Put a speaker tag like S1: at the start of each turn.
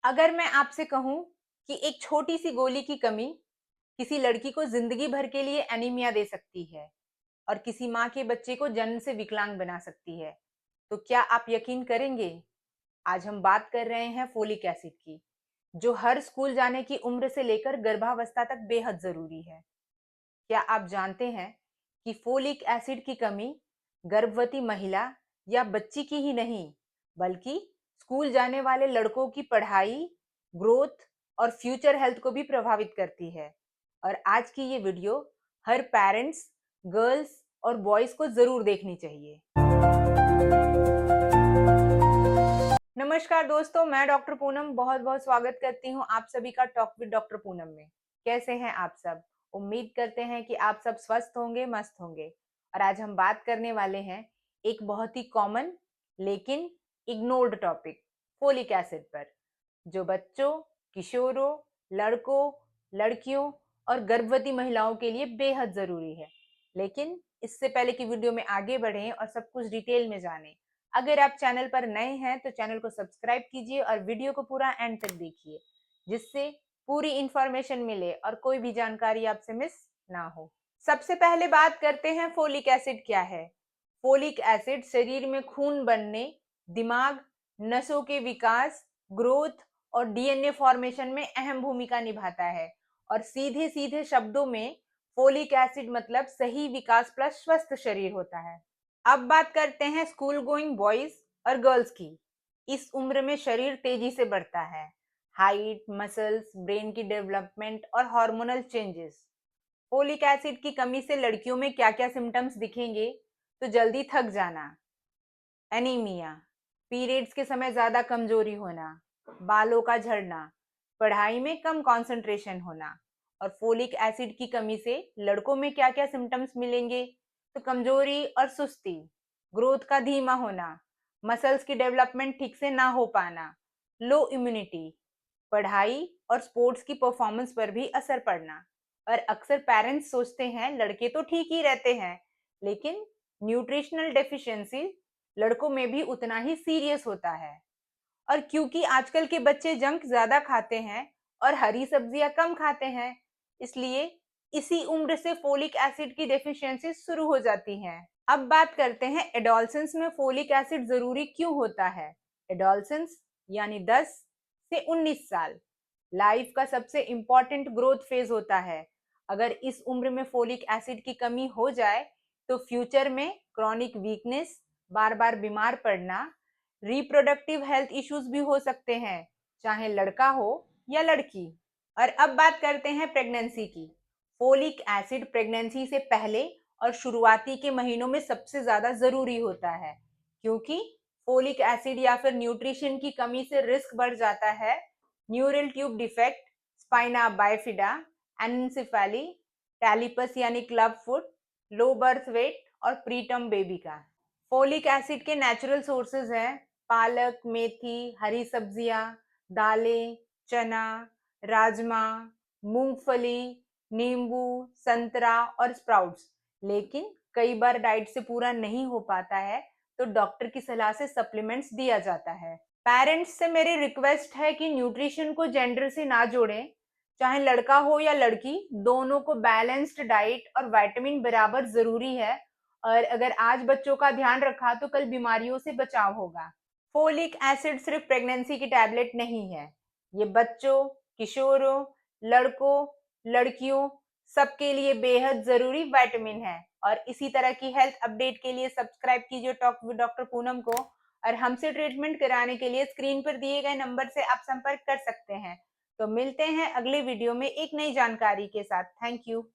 S1: अगर मैं आपसे कहूं कि एक छोटी सी गोली की कमी किसी लड़की को जिंदगी भर के लिए एनीमिया दे सकती है और किसी माँ के बच्चे को जन्म से विकलांग बना सकती है, तो क्या आप यकीन करेंगे? आज हम बात कर रहे हैं फोलिक एसिड की, जो हर स्कूल जाने की उम्र से लेकर गर्भावस्था तक बेहद जरूरी है। क्या आप जानते हैं कि फोलिक एसिड की कमी गर्भवती महिला या बच्ची की ही नहीं, बल्कि स्कूल जाने वाले लड़कों की पढ़ाई, ग्रोथ और फ्यूचर हेल्थ को भी प्रभावित करती है। और आज की ये वीडियो हर पेरेंट्स, गर्ल्स और बॉयज को जरूर देखनी चाहिए। नमस्कार दोस्तों, मैं डॉक्टर पूनम बहुत बहुत स्वागत करती हूँ आप सभी का टॉक विद डॉक्टर पूनम में। कैसे हैं आप सब? उम्मीद करते हैं कि आप सब स्वस्थ होंगे, मस्त होंगे। और आज हम बात करने वाले हैं एक बहुत ही कॉमन लेकिन इग्नोर्ड टॉपिक, फोलिक एसिड पर, जो बच्चों, किशोरों, लड़कों, लड़कियों और गर्भवती महिलाओं के लिए बेहद जरूरी है। लेकिन इससे पहले कि वीडियो में आगे बढ़ें और सब कुछ डिटेल में जानें, अगर आप चैनल पर नए हैं तो चैनल को सब्सक्राइब कीजिए और वीडियो को पूरा एंड तक देखिए, जिससे पूरी इंफॉर्मेशन मिले और कोई भी जानकारी आपसे मिस ना हो। सबसे पहले बात करते हैं फोलिक एसिड क्या है। फोलिक एसिड शरीर में खून बनने, दिमाग, नसों के विकास, ग्रोथ और डीएनए फॉर्मेशन में अहम भूमिका निभाता है। और सीधे सीधे शब्दों में फोलिक एसिड मतलब सही विकास प्लस स्वस्थ शरीर होता है। अब बात करते हैं स्कूल गोइंग बॉयज और गर्ल्स की। इस उम्र में शरीर तेजी से बढ़ता है। हाइट, मसल्स, ब्रेन की डेवलपमेंट और हार्मोनल चेंजेस। फोलिक एसिड की कमी से लड़कियों में क्या क्या सिम्टम्स दिखेंगे? तो जल्दी थक जाना, एनीमिया, पीरियड्स के समय ज्यादा कमजोरी होना, बालों का झड़ना, पढ़ाई में कम कंसंट्रेशन होना। और फोलिक एसिड की कमी से लड़कों में क्या क्या सिम्टम्स मिलेंगे? तो कमजोरी और सुस्ती, ग्रोथ का धीमा होना, मसल्स की डेवलपमेंट ठीक से ना हो पाना, लो इम्यूनिटी, पढ़ाई और स्पोर्ट्स की परफॉर्मेंस पर भी असर पड़ना। और अक्सर पेरेंट्स सोचते हैं लड़के तो ठीक ही रहते हैं, लेकिन न्यूट्रिशनल डेफिशिएंसी लड़कों में भी उतना ही सीरियस होता है। और क्योंकि आजकल के बच्चे जंक ज्यादा खाते हैं और हरी सब्जियां कम खाते हैं, इसलिए इसी उम्र से फोलिक एसिड की डेफिशिएंसी शुरू हो जाती है। अब बात करते हैं एडोलसेंस में फोलिक एसिड जरूरी क्यों होता है। एडोलसेंस यानी 10 से 19 साल लाइफ का सबसे इंपॉर्टेंट ग्रोथ फेज होता है। अगर इस उम्र में फोलिक एसिड की कमी हो जाए तो फ्यूचर में क्रॉनिक वीकनेस, बार बार बीमार पड़ना, रिप्रोडक्टिव हेल्थ इश्यूज भी हो सकते हैं, चाहे लड़का हो या लड़की। और अब बात करते हैं प्रेगनेंसी की। फोलिक एसिड प्रेगनेंसी से पहले और शुरुआती के महीनों में सबसे ज्यादा जरूरी होता है, क्योंकि फोलिक एसिड या फिर न्यूट्रिशन की कमी से रिस्क बढ़ जाता है neural tube defect, spina bifida, anencephaly, talipes यानी club foot, low birth weight और प्रीटर्म बेबी का। फोलिक एसिड के नेचुरल सोर्सेज हैं पालक, मेथी, हरी सब्जियां, दालें, चना, राजमा, मूंगफली, नींबू, संतरा और स्प्राउट्स। लेकिन कई बार डाइट से पूरा नहीं हो पाता है, तो डॉक्टर की सलाह से सप्लीमेंट्स दिया जाता है। पेरेंट्स से मेरी रिक्वेस्ट है कि न्यूट्रिशन को जेंडर से ना जोड़ें। चाहे लड़का हो या लड़की, दोनों को बैलेंस्ड डाइट और विटामिन बराबर जरूरी है। और अगर आज बच्चों का ध्यान रखा तो कल बीमारियों से बचाव होगा। फोलिक एसिड सिर्फ प्रेगनेंसी की टैबलेट नहीं है, ये बच्चों, किशोरों, लड़कों, लड़कियों सबके लिए बेहद जरूरी विटामिन है। और इसी तरह की हेल्थ अपडेट के लिए सब्सक्राइब कीजिए टॉक विद डॉक्टर पूनम को। और हमसे ट्रीटमेंट कराने के लिए स्क्रीन पर दिए गए नंबर से आप संपर्क कर सकते हैं। तो मिलते हैं अगले वीडियो में एक नई जानकारी के साथ। Thank you.